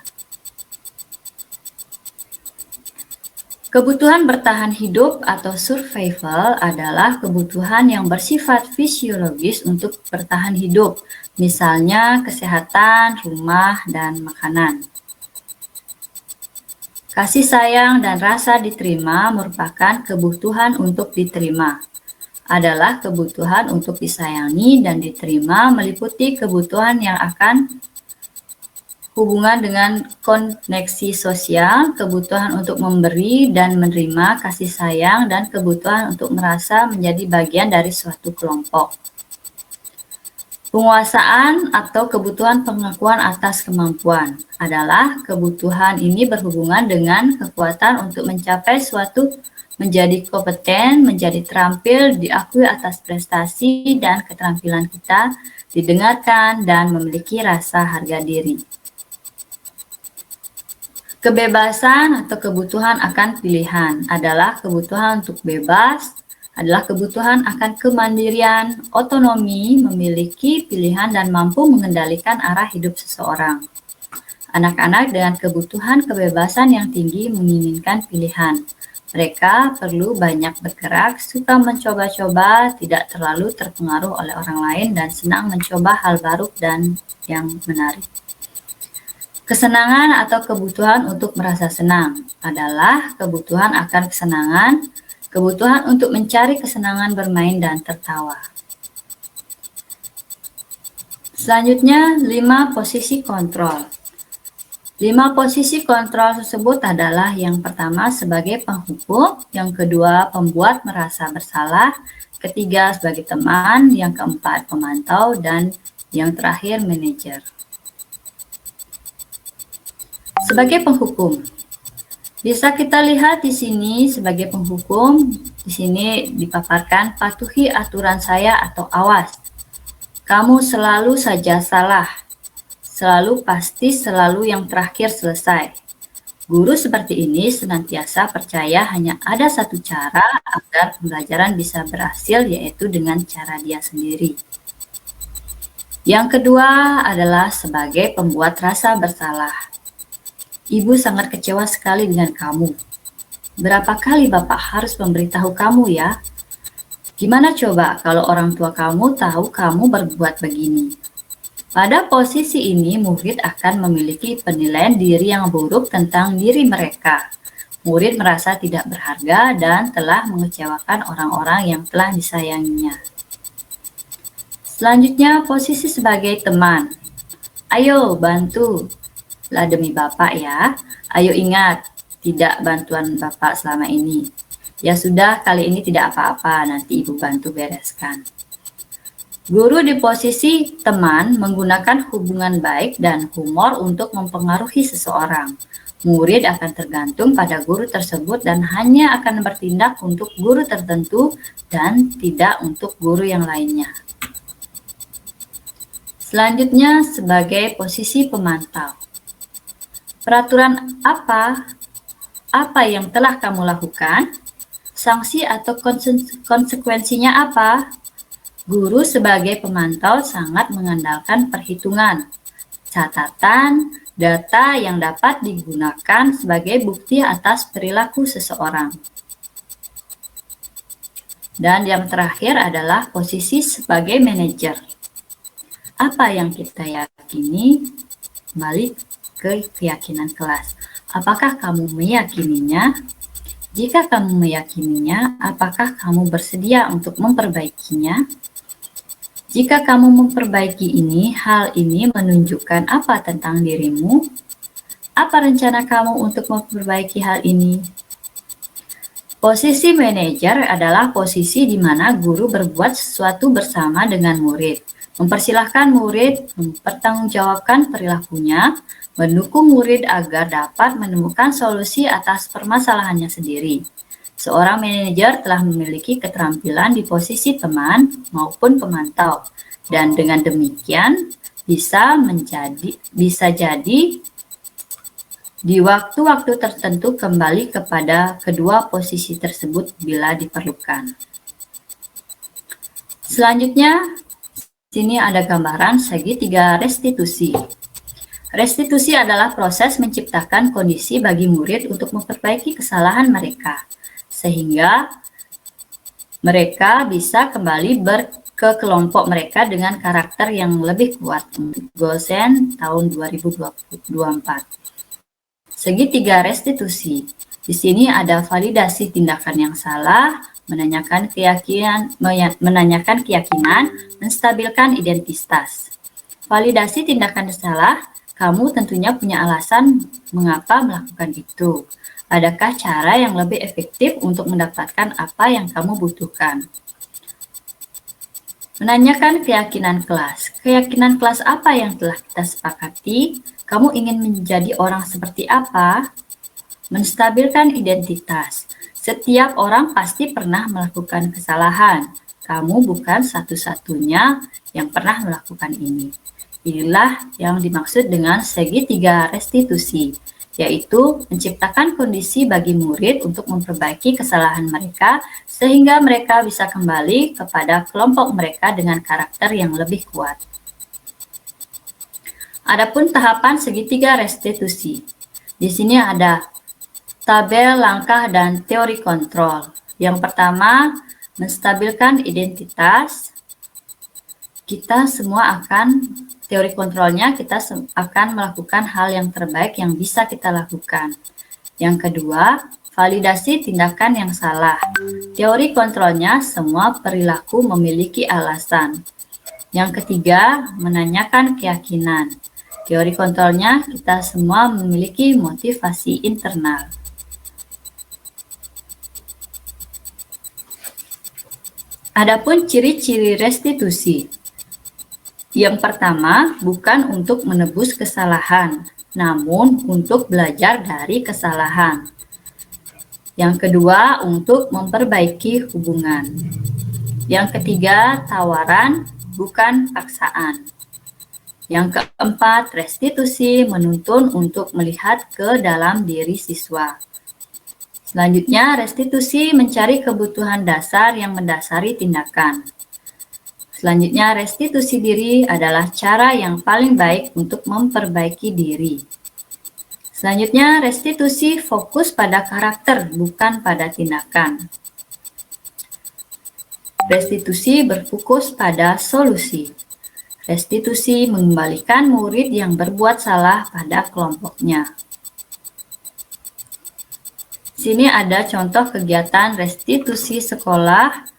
Kebutuhan bertahan hidup atau survival adalah kebutuhan yang bersifat fisiologis untuk bertahan hidup, misalnya kesehatan, rumah, dan makanan. Kasih sayang dan rasa diterima merupakan kebutuhan untuk diterima. Adalah kebutuhan untuk disayangi dan diterima meliputi kebutuhan yang akan hubungan dengan koneksi sosial, kebutuhan untuk memberi dan menerima kasih sayang, dan kebutuhan untuk merasa menjadi bagian dari suatu kelompok. Penguasaan atau kebutuhan pengakuan atas kemampuan adalah kebutuhan ini berhubungan dengan kekuatan untuk mencapai suatu, menjadi kompeten, menjadi terampil, diakui atas prestasi dan keterampilan kita, didengarkan, dan memiliki rasa harga diri. Kebebasan atau kebutuhan akan pilihan adalah kebutuhan untuk bebas, adalah kebutuhan akan kemandirian, otonomi, memiliki pilihan dan mampu mengendalikan arah hidup seseorang. Anak-anak dengan kebutuhan kebebasan yang tinggi menginginkan pilihan, Mereka perlu banyak bergerak, suka mencoba-coba, tidak terlalu terpengaruh oleh orang lain, dan senang mencoba hal baru dan yang menarik. Kesenangan atau kebutuhan untuk merasa senang adalah kebutuhan akan kesenangan, kebutuhan untuk mencari kesenangan bermain dan tertawa. Selanjutnya, 5 posisi kontrol. 5 posisi kontrol tersebut adalah yang pertama sebagai penghukum, yang kedua pembuat merasa bersalah, ketiga sebagai teman, yang keempat pemantau, dan yang terakhir manajer. Sebagai penghukum, bisa kita lihat di sini sebagai penghukum, di sini dipaparkan patuhi aturan saya atau awas. Kamu selalu saja salah. Selalu pasti selalu yang terakhir selesai. Guru seperti ini senantiasa percaya hanya ada satu cara agar pembelajaran bisa berhasil, yaitu dengan cara dia sendiri. Yang kedua adalah sebagai pembuat rasa bersalah. Ibu sangat kecewa sekali dengan kamu. Berapa kali Bapak harus memberitahu kamu ya? Gimana coba kalau orang tua kamu tahu kamu berbuat begini? Pada posisi ini, murid akan memiliki penilaian diri yang buruk tentang diri mereka. Murid merasa tidak berharga dan telah mengecewakan orang-orang yang telah disayanginya. Selanjutnya, posisi sebagai teman. Ayo, bantu. Lah demi Bapak ya. Ayo ingat, tidak bantuan Bapak selama ini. Ya sudah, kali ini tidak apa-apa, nanti Ibu bantu bereskan. Guru di posisi teman menggunakan hubungan baik dan humor untuk mempengaruhi seseorang. Murid akan tergantung pada guru tersebut dan hanya akan bertindak untuk guru tertentu dan tidak untuk guru yang lainnya. Selanjutnya sebagai posisi pemantau. Peraturan apa yang telah kamu lakukan? Sanksi atau konsekuensinya apa? Guru sebagai pemantau sangat mengandalkan perhitungan, catatan, data yang dapat digunakan sebagai bukti atas perilaku seseorang. Dan yang terakhir adalah posisi sebagai manajer. Apa yang kita yakini? Kembali ke keyakinan kelas. Apakah kamu meyakininya? Jika kamu meyakininya, apakah kamu bersedia untuk memperbaikinya? Jika kamu memperbaiki ini, hal ini menunjukkan apa tentang dirimu? Apa rencana kamu untuk memperbaiki hal ini? Posisi manajer adalah posisi di mana guru berbuat sesuatu bersama dengan murid, mempersilahkan murid mempertanggungjawabkan perilakunya, mendukung murid agar dapat menemukan solusi atas permasalahannya sendiri. Seorang manajer telah memiliki keterampilan di posisi teman maupun pemantau, dan dengan demikian bisa jadi di waktu-waktu tertentu kembali kepada kedua posisi tersebut bila diperlukan. Selanjutnya, sini ada gambaran segitiga restitusi. Restitusi adalah proses menciptakan kondisi bagi murid untuk memperbaiki kesalahan mereka, sehingga mereka bisa kembali ke kelompok mereka dengan karakter yang lebih kuat. Gosen tahun 2024. Segitiga restitusi. Di sini ada validasi tindakan yang salah, menanyakan keyakinan, menstabilkan identitas. Validasi tindakan yang salah, kamu tentunya punya alasan mengapa melakukan itu. Adakah cara yang lebih efektif untuk mendapatkan apa yang kamu butuhkan? Menanyakan keyakinan kelas. Keyakinan kelas apa yang telah kita sepakati? Kamu ingin menjadi orang seperti apa? Menstabilkan identitas. Setiap orang pasti pernah melakukan kesalahan. Kamu bukan satu-satunya yang pernah melakukan ini. Inilah yang dimaksud dengan segitiga restitusi, yaitu menciptakan kondisi bagi murid untuk memperbaiki kesalahan mereka sehingga mereka bisa kembali kepada kelompok mereka dengan karakter yang lebih kuat. Adapun tahapan segitiga restitusi. Di sini ada tabel langkah dan teori kontrol. Yang pertama, menstabilkan identitas. Kita semua akan, teori kontrolnya kita akan melakukan hal yang terbaik yang bisa kita lakukan. Yang kedua, validasi tindakan yang salah. Teori kontrolnya semua perilaku memiliki alasan. Yang ketiga, menanyakan keyakinan. Teori kontrolnya kita semua memiliki motivasi internal. Adapun ciri-ciri restitusi. Yang pertama, bukan untuk menebus kesalahan, namun untuk belajar dari kesalahan. Yang kedua, untuk memperbaiki hubungan. Yang ketiga, tawaran, bukan paksaan. Yang keempat, restitusi menuntun untuk melihat ke dalam diri siswa. Selanjutnya, restitusi mencari kebutuhan dasar yang mendasari tindakan. Selanjutnya, restitusi diri adalah cara yang paling baik untuk memperbaiki diri. Selanjutnya, restitusi fokus pada karakter, bukan pada tindakan. Restitusi berfokus pada solusi. Restitusi mengembalikan murid yang berbuat salah pada kelompoknya. Sini ada contoh kegiatan restitusi sekolah.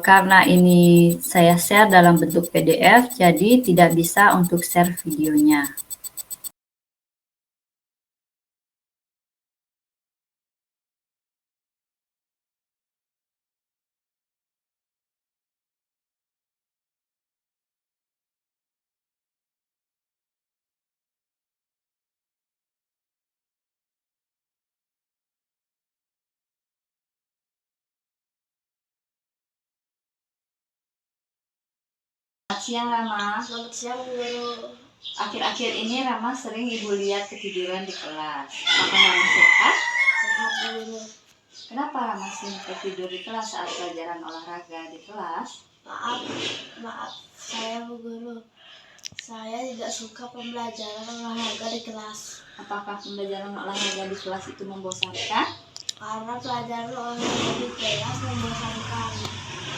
Karena ini saya share dalam bentuk PDF, jadi tidak bisa untuk share videonya. Selamat siang, Rama. Selamat siang, Guru. Akhir-akhir ini Rama sering Ibu lihat ketiduran di kelas. Apakah Rama sehat? Sehat, Guru. Kenapa Rama sering tertidur di kelas saat pelajaran olahraga di kelas? Maaf, saya Bu Guru. Saya tidak suka pembelajaran olahraga di kelas. Apakah pembelajaran olahraga di kelas itu membosankan? Karena pelajaran olahraga di kelas membosankan.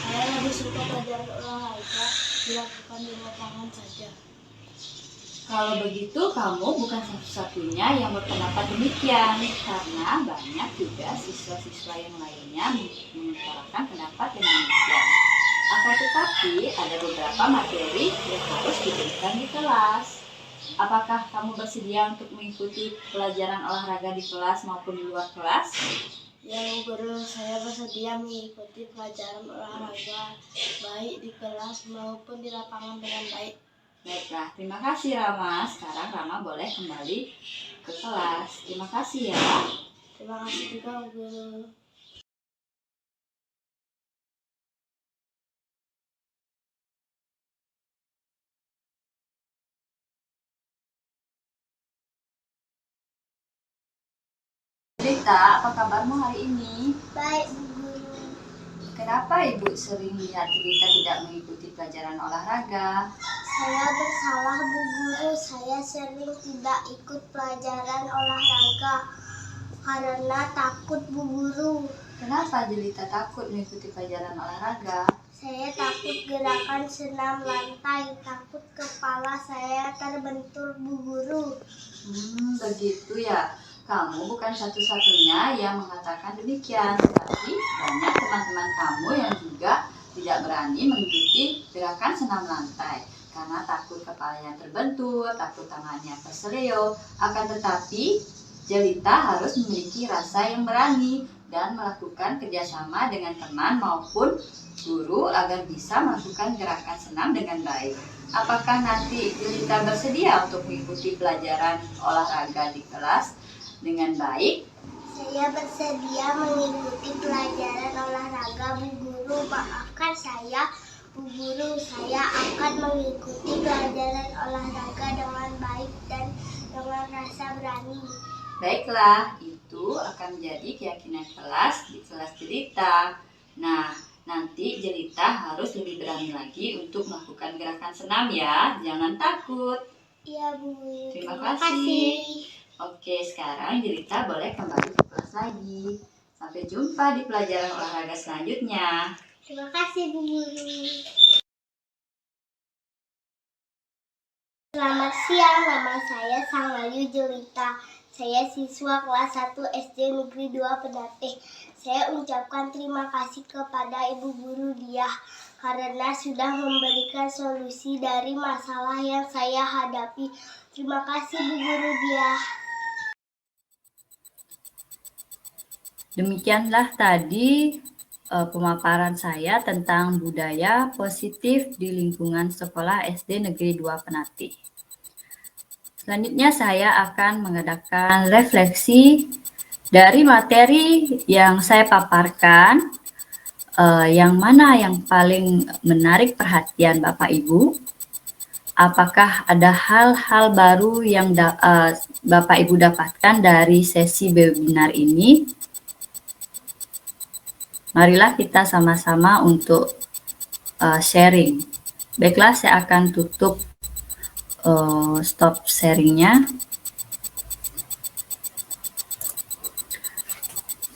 Saya lebih suka pelajaran olahraga dilakukan di lapangan saja. Kalau begitu, kamu bukan satu-satunya yang berpendapat demikian, karena banyak juga siswa-siswa yang lainnya mengutarakan pendapat yang demikian. Akan tetapi, ada beberapa materi yang harus diberikan di kelas. Apakah kamu bersedia untuk mengikuti pelajaran olahraga di kelas maupun di luar kelas? Ya, Bu Guru, saya bersedia mengikuti pelajaran olahraga baik di kelas maupun di lapangan dengan baik. Baiklah, terima kasih Rama. Sekarang Rama boleh kembali ke kelas. Terima kasih ya. Terima kasih juga, Bu Guru. Rita, apa kabarmu hari ini? Baik, Bu Guru. Kenapa Ibu sering lihat Rita tidak mengikuti pelajaran olahraga? Saya bersalah, Bu Guru. Saya sering tidak ikut pelajaran olahraga karena takut, Bu Guru. Kenapa Jelita takut mengikuti pelajaran olahraga? Saya takut gerakan senam lantai, takut kepala saya terbentur, Bu Guru. Begitu ya. Kamu bukan satu-satunya yang mengatakan demikian, tetapi banyak teman-teman kamu yang juga tidak berani mengikuti gerakan senam lantai karena takut kepalanya terbentur, takut tangannya keseleo. Akan tetapi, Jelita harus memiliki rasa yang berani dan melakukan kerjasama dengan teman maupun guru agar bisa melakukan gerakan senam dengan baik. Apakah nanti Jelita bersedia untuk mengikuti pelajaran olahraga di kelas dengan baik? Saya bersedia mengikuti pelajaran olahraga, Bu Guru. Maafkan saya, Bu Guru. Saya akan mengikuti pelajaran olahraga dengan baik dan dengan rasa berani. Baiklah, itu akan menjadi keyakinan kelas di kelas Jelita. Nah, nanti Jelita harus lebih berani lagi untuk melakukan gerakan senam ya. Jangan takut. Iya, Bu Guru. Terima Terima kasih. kasih. Oke, sekarang Jelita boleh kembali ke kelas lagi. Sampai jumpa di pelajaran olahraga selanjutnya. Terima kasih Bu Guru. Selamat siang, nama saya Sangayu Jelita. Saya siswa kelas 1 SD Negeri 2 Pendatih. Saya ucapkan terima kasih kepada Ibu Guru Diah karena sudah memberikan solusi dari masalah yang saya hadapi. Terima kasih Bu Guru Diah. Demikianlah tadi pemaparan saya tentang budaya positif di lingkungan sekolah SD Negeri 2 Penati. Selanjutnya saya akan mengadakan refleksi dari materi yang saya paparkan, yang mana yang paling menarik perhatian Bapak Ibu. Apakah ada hal-hal baru yang Bapak Ibu dapatkan dari sesi webinar ini? Marilah kita sama-sama untuk sharing. Baiklah, saya akan tutup stop sharingnya.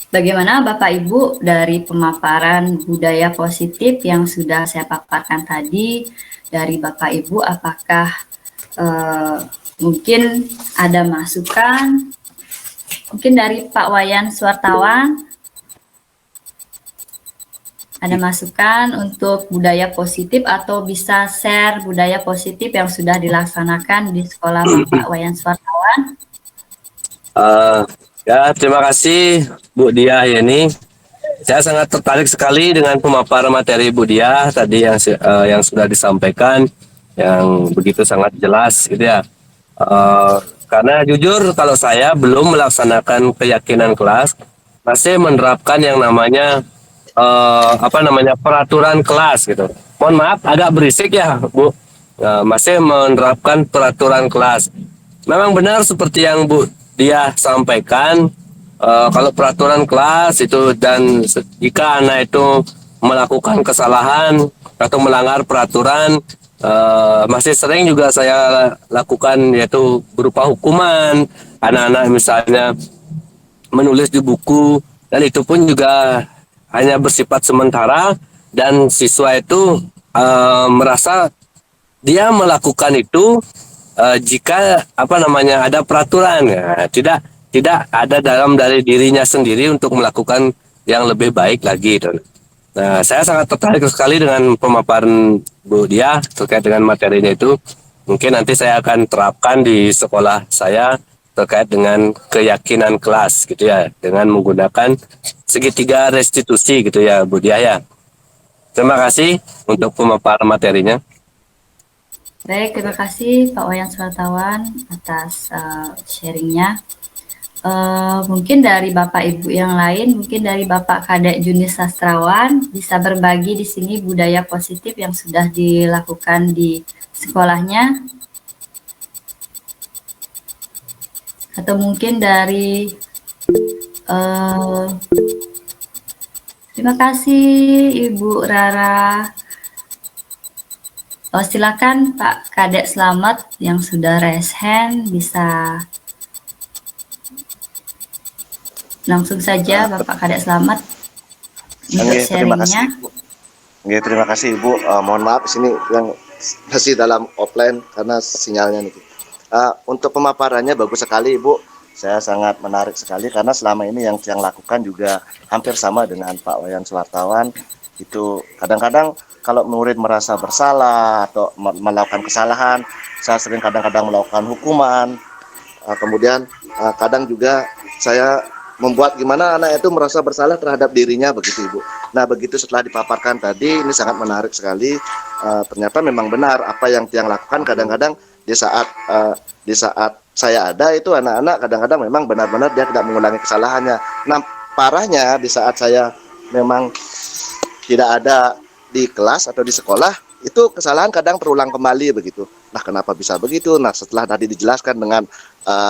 Bagaimana Bapak Ibu dari pemaparan budaya positif yang sudah saya paparkan tadi dari Bapak Ibu, apakah mungkin ada masukan? Mungkin dari Pak Wayan Suartawan ada masukan untuk budaya positif atau bisa share budaya positif yang sudah dilaksanakan di sekolah Bapak Wayan Suartawan? Ya, terima kasih Bu Diah Yeni. Saya sangat tertarik sekali dengan pemaparan materi Bu Diah tadi yang sudah disampaikan, yang begitu sangat jelas gitu ya. Karena jujur kalau saya belum melaksanakan keyakinan kelas, masih menerapkan yang namanya peraturan kelas gitu. Mohon maaf agak berisik ya Bu. Masih menerapkan peraturan kelas. Memang benar seperti yang Bu Diah sampaikan, kalau peraturan kelas itu dan jika anak itu melakukan kesalahan atau melanggar peraturan, masih sering juga saya lakukan, yaitu berupa hukuman. Anak-anak misalnya menulis di buku, dan itu pun juga hanya bersifat sementara, dan siswa itu merasa dia melakukan itu jika ada peraturan, ya, tidak ada dari dirinya sendiri untuk melakukan yang lebih baik lagi. Nah, saya sangat tertarik sekali dengan pemaparan Bu Diah terkait dengan materinya itu. Mungkin nanti saya akan terapkan di sekolah saya terkait dengan keyakinan kelas gitu ya, dengan menggunakan segitiga restitusi gitu ya Bu Diah ya. Terima kasih untuk pemaparan materinya. Baik, terima kasih Pak Wayan Suartawan atas sharingnya. Mungkin dari Bapak Ibu yang lain, mungkin dari Bapak Kadek Junis Sastrawan bisa berbagi di sini budaya positif yang sudah dilakukan di sekolahnya. Atau mungkin dari terima kasih Ibu Rara. Silakan Pak Kadek Slamet yang sudah raise hand, bisa langsung saja Bapak Kadek Slamet untuk sharingnya. Terima kasih Ibu. Mohon maaf sini yang masih dalam offline karena sinyalnya nih. Untuk pemaparannya bagus sekali Ibu. Saya sangat menarik sekali karena selama ini yang lakukan juga hampir sama dengan Pak Wayan Suartawan. Itu kadang-kadang kalau murid merasa bersalah atau melakukan kesalahan, saya sering kadang-kadang melakukan hukuman. Kemudian kadang juga saya membuat gimana anak itu merasa bersalah terhadap dirinya, begitu Ibu. Nah, begitu setelah dipaparkan tadi, ini sangat menarik sekali. Ternyata memang benar apa yang Tiang lakukan. Kadang-kadang di saat saya ada itu anak-anak kadang-kadang memang benar-benar dia tidak mengulangi kesalahannya. Nah, parahnya di saat saya memang tidak ada di kelas atau di sekolah, itu kesalahan kadang terulang kembali begitu. Nah, kenapa bisa begitu? Nah, setelah tadi dijelaskan dengan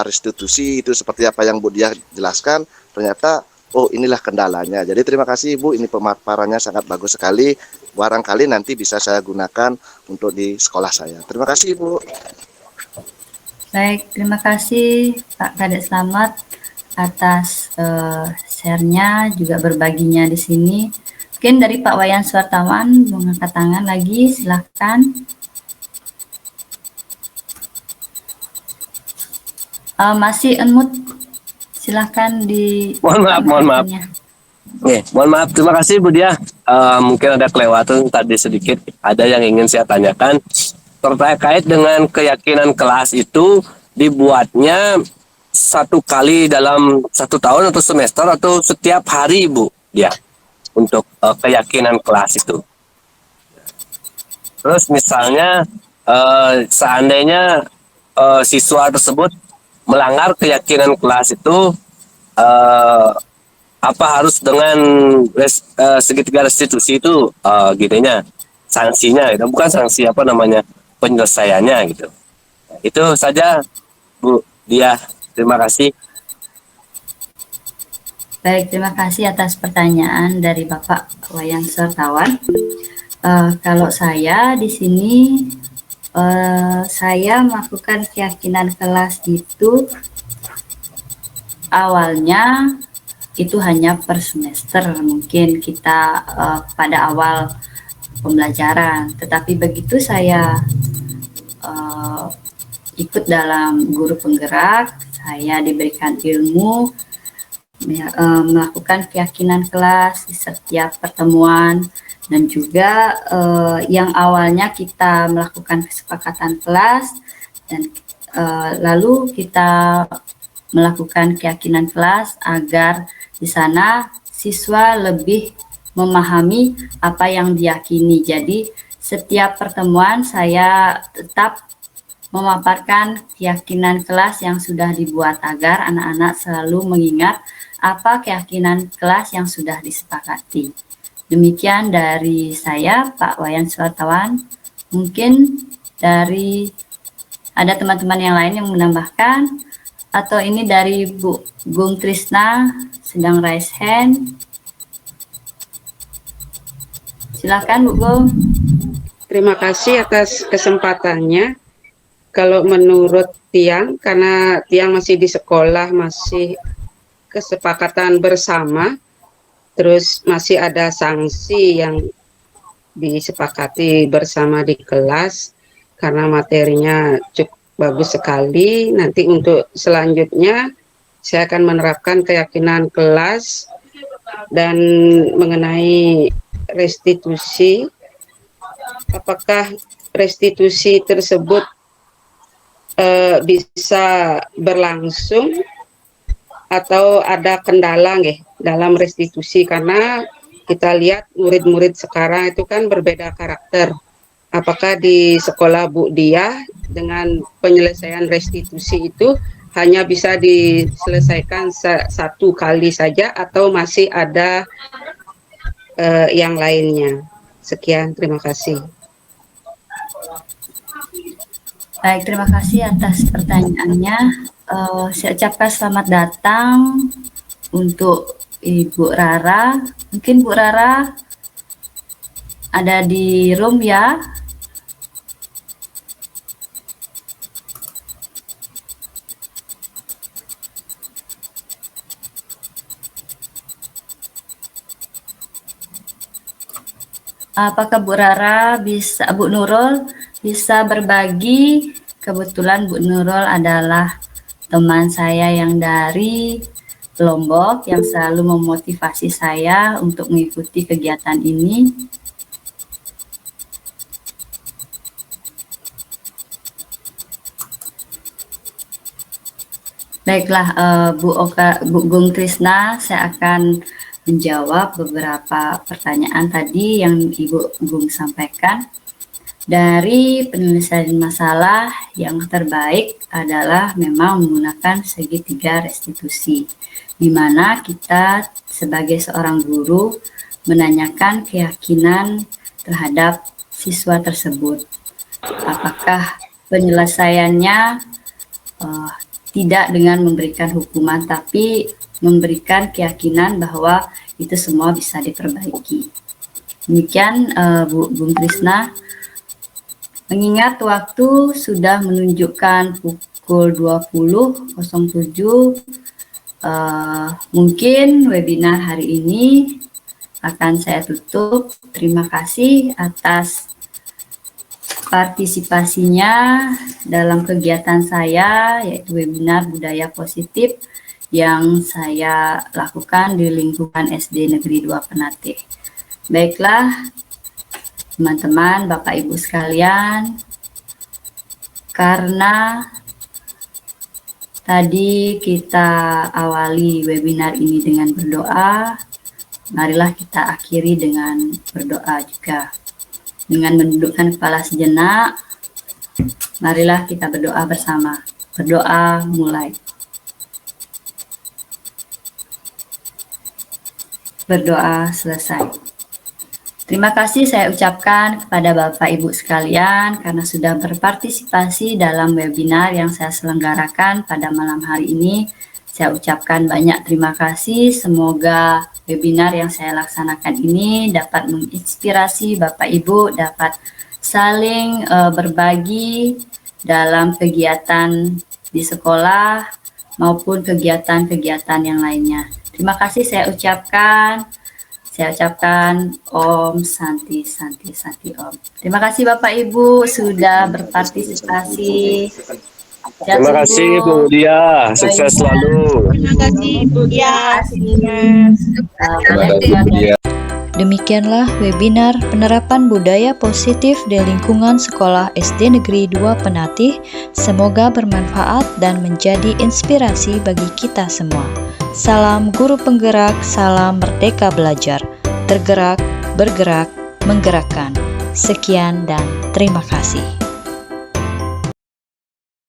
restitusi itu seperti apa yang Bu Diah jelaskan, ternyata oh inilah kendalanya. Jadi terima kasih Ibu, ini pemaparannya sangat bagus sekali. Barangkali nanti bisa saya gunakan untuk di sekolah saya. Terima kasih Ibu. Baik, terima kasih Pak Kadek Slamet atas share-nya, juga berbaginya di sini. Mungkin dari Pak Wayan Suartawan mengangkat tangan lagi, silahkan. Masih unmute, silahkan di. Mohon maaf. Oke, mohon maaf. Terima kasih Bu Dia. Mungkin ada kelewatan tadi sedikit. Ada yang ingin saya tanyakan terkait dengan keyakinan kelas itu dibuatnya satu kali dalam 1 tahun atau semester atau setiap hari Bu Dia untuk keyakinan kelas itu. Terus misalnya seandainya siswa tersebut melanggar keyakinan kelas itu apa harus dengan segitiga restitusi itu gitunya sanksinya itu bukan sanksi apa namanya penyelesaiannya gitu. Itu saja Bu Dia, terima kasih. Baik, terima kasih atas pertanyaan dari Bapak Wayan Suartawan. Kalau saya di sini saya melakukan keyakinan kelas itu awalnya itu hanya per semester, mungkin kita pada awal pembelajaran, tetapi begitu saya ikut dalam guru penggerak, saya diberikan ilmu, melakukan keyakinan kelas di setiap pertemuan, dan juga yang awalnya kita melakukan kesepakatan kelas dan lalu kita melakukan keyakinan kelas agar di sana siswa lebih memahami apa yang diyakini. Jadi setiap pertemuan saya tetap memaparkan keyakinan kelas yang sudah dibuat agar anak-anak selalu mengingat apa keyakinan kelas yang sudah disepakati. Demikian dari saya, Pak Wayan Suartawan. Mungkin dari ada teman-teman yang lain yang menambahkan, atau ini dari Bu Gung Trisna sedang raise hand. Silakan Bu Gung. Terima kasih atas kesempatannya. Kalau menurut Tiang, karena Tiang masih di sekolah, masih kesepakatan bersama, terus masih ada sanksi yang disepakati bersama di kelas, karena materinya cukup bagus sekali. Nanti untuk selanjutnya, saya akan menerapkan keyakinan kelas dan mengenai restitusi. Apakah restitusi tersebut bisa berlangsung atau ada kendala dalam restitusi, karena kita lihat murid-murid sekarang itu kan berbeda karakter. Apakah di sekolah Bu Dia dengan penyelesaian restitusi itu hanya bisa diselesaikan satu kali saja atau masih ada yang lainnya? Sekian, terima kasih. Baik, terima kasih atas pertanyaannya. Saya ucapkan selamat datang untuk Ibu Rara. Mungkin Bu Rara ada di room ya. Apakah Bu Rara bisa, Bu Nurul bisa berbagi? Kebetulan Bu Nurul adalah teman saya yang dari Lombok yang selalu memotivasi saya untuk mengikuti kegiatan ini. Baiklah, Bu Gung Trisna, saya akan menjawab beberapa pertanyaan tadi yang Ibu Gung sampaikan. Dari penyelesaian masalah yang terbaik adalah memang menggunakan segitiga restitusi, di mana kita sebagai seorang guru menanyakan keyakinan terhadap siswa tersebut. Apakah penyelesaiannya tidak dengan memberikan hukuman, tapi memberikan keyakinan bahwa itu semua bisa diperbaiki. Demikian Bu Gung Trisna. Mengingat waktu sudah menunjukkan pukul 20.07. Mungkin webinar hari ini akan saya tutup. Terima kasih atas partisipasinya dalam kegiatan saya, yaitu webinar budaya positif yang saya lakukan di lingkungan SD Negeri 2 Penatih. Baiklah, teman-teman, Bapak Ibu sekalian, karena tadi kita awali webinar ini dengan berdoa, marilah kita akhiri dengan berdoa juga. Dengan mendudukkan kepala sejenak, marilah kita berdoa bersama. Berdoa mulai. Berdoa selesai. Terima kasih saya ucapkan kepada Bapak Ibu sekalian karena sudah berpartisipasi dalam webinar yang saya selenggarakan pada malam hari ini. Saya ucapkan banyak terima kasih. Semoga webinar yang saya laksanakan ini dapat menginspirasi Bapak Ibu, dapat saling berbagi dalam kegiatan di sekolah maupun kegiatan-kegiatan yang lainnya. Terima kasih saya ucapkan Om Santi Santi Santi Om. Terima kasih Bapak Ibu sudah berpartisipasi. Terima kasih Bu Dia, sukses selalu. Terima kasih Bu Dia. Demikianlah webinar penerapan budaya positif di lingkungan sekolah SD Negeri 2 Penatih. Semoga bermanfaat dan menjadi inspirasi bagi kita semua. Salam guru penggerak, salam merdeka belajar. Tergerak, bergerak, menggerakkan. Sekian dan terima kasih.